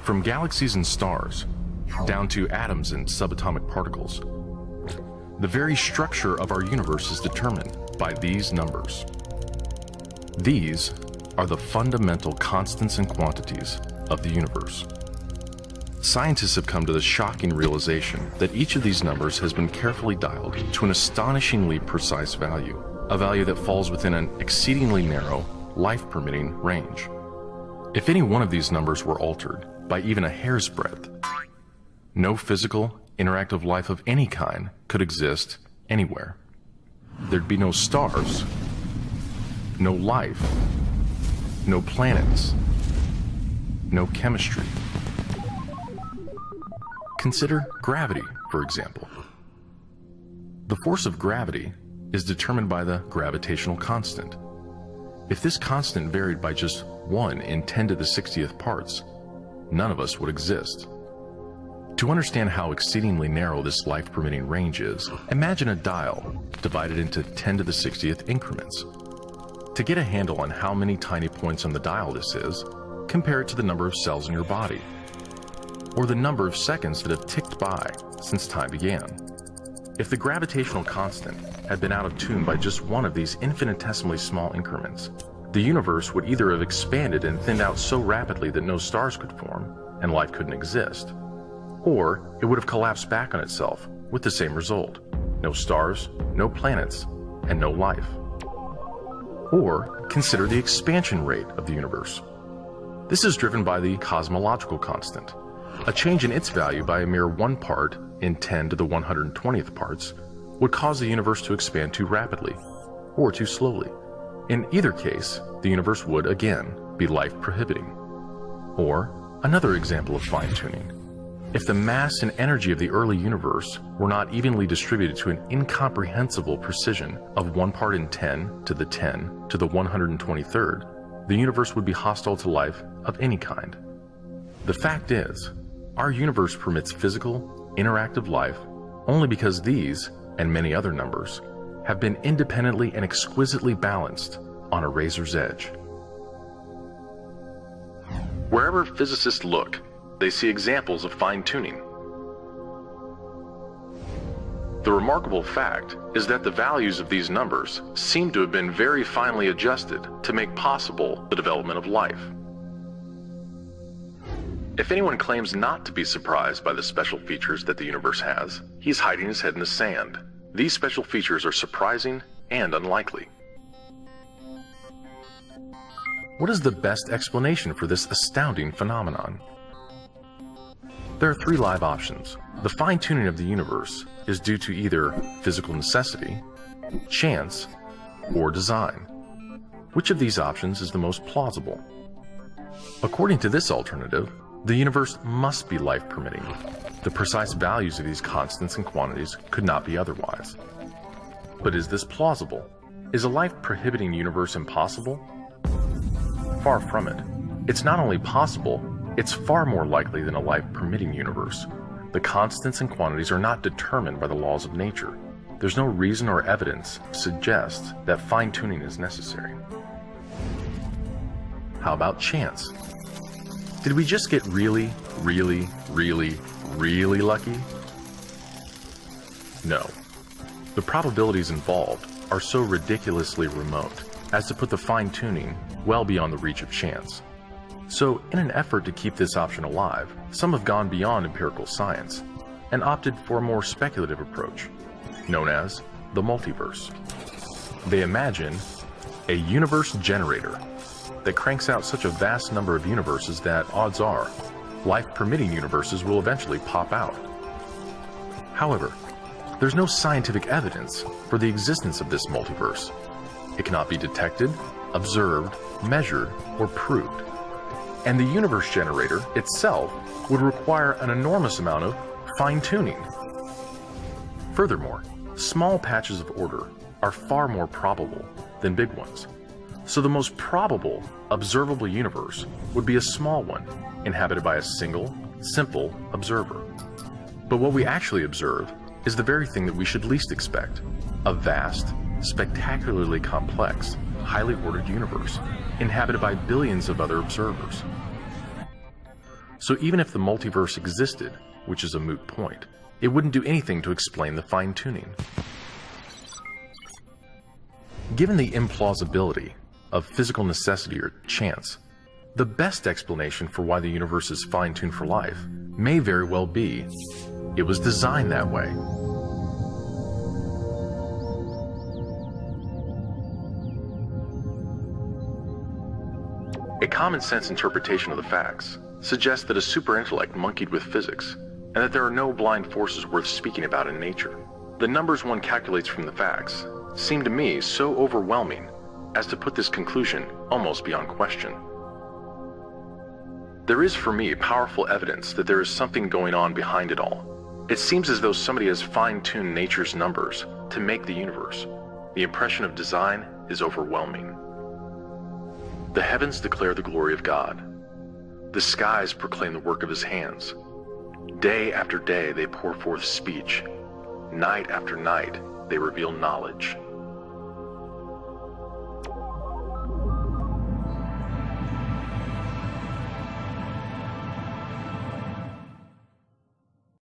From galaxies and stars, down to atoms and subatomic particles, the very structure of our universe is determined by these numbers. These are the fundamental constants and quantities of the universe. Scientists have come to the shocking realization that each of these numbers has been carefully dialed to an astonishingly precise value, a value that falls within an exceedingly narrow, life-permitting range. If any one of these numbers were altered by even a hair's breadth, no physical, interactive life of any kind could exist anywhere. There'd be no stars, no life, no planets, no chemistry. Consider gravity, for example. The force of gravity is determined by the gravitational constant. If this constant varied by just 1 in 10 to the 60th parts, none of us would exist. To understand how exceedingly narrow this life-permitting range is, imagine a dial divided into 10 to the 60th increments. To get a handle on how many tiny points on the dial this is, compare it to the number of cells in your body, or the number of seconds that have ticked by since time began. If the gravitational constant had been out of tune by just one of these infinitesimally small increments, the universe would either have expanded and thinned out so rapidly that no stars could form and life couldn't exist, or it would have collapsed back on itself with the same result: no stars, no planets, and no life. Or consider the expansion rate of the universe. This is driven by the cosmological constant. A change in its value by a mere 1 part in 10 to the 120th parts would cause the universe to expand too rapidly or too slowly. In either case, the universe would, again, be life-prohibiting. Or another example of fine-tuning. If the mass and energy of the early universe were not evenly distributed to an incomprehensible precision of 1 part in 10 to the 10 to the 123rd, the universe would be hostile to life of any kind. The fact is, our universe permits physical, interactive life only because these, and many other numbers, have been independently and exquisitely balanced on a razor's edge. Wherever physicists look, they see examples of fine-tuning. The remarkable fact is that the values of these numbers seem to have been very finely adjusted to make possible the development of life. If anyone claims not to be surprised by the special features that the universe has, he's hiding his head in the sand. These special features are surprising and unlikely. What is the best explanation for this astounding phenomenon? There are 3 live options. The fine-tuning of the universe is due to either physical necessity, chance, or design. Which of these options is the most plausible? According to this alternative, the universe must be life-permitting. The precise values of these constants and quantities could not be otherwise. But is this plausible? Is a life-prohibiting universe impossible? Far from it. It's not only possible, it's far more likely than a life-permitting universe. The constants and quantities are not determined by the laws of nature. There's no reason or evidence to suggest that fine-tuning is necessary. How about chance? Did we just get really lucky? No. The probabilities involved are so ridiculously remote as to put the fine-tuning well beyond the reach of chance. So, in an effort to keep this option alive, some have gone beyond empirical science and opted for a more speculative approach, known as the multiverse. They imagine a universe generator that cranks out such a vast number of universes that, odds are, life-permitting universes will eventually pop out. However, there's no scientific evidence for the existence of this multiverse. It cannot be detected, observed, measured, or proved. And the universe generator itself would require an enormous amount of fine-tuning. Furthermore, small patches of order are far more probable than big ones. So the most probable, observable universe would be a small one, inhabited by a single, simple observer. But what we actually observe is the very thing that we should least expect: a vast, spectacularly complex, highly ordered universe, inhabited by billions of other observers. So even if the multiverse existed, which is a moot point, it wouldn't do anything to explain the fine-tuning. Given the implausibility of physical necessity or chance, the best explanation for why the universe is fine-tuned for life may very well be it was designed that way. A common-sense interpretation of the facts suggests that a super-intellect monkeyed with physics, and that there are no blind forces worth speaking about in nature. The numbers one calculates from the facts seem to me so overwhelming as to put this conclusion almost beyond question. There is for me powerful evidence that there is something going on behind it all. It seems as though somebody has fine-tuned nature's numbers to make the universe. The impression of design is overwhelming. The heavens declare the glory of God. The skies proclaim the work of his hands. Day after day they pour forth speech. Night after night they reveal knowledge.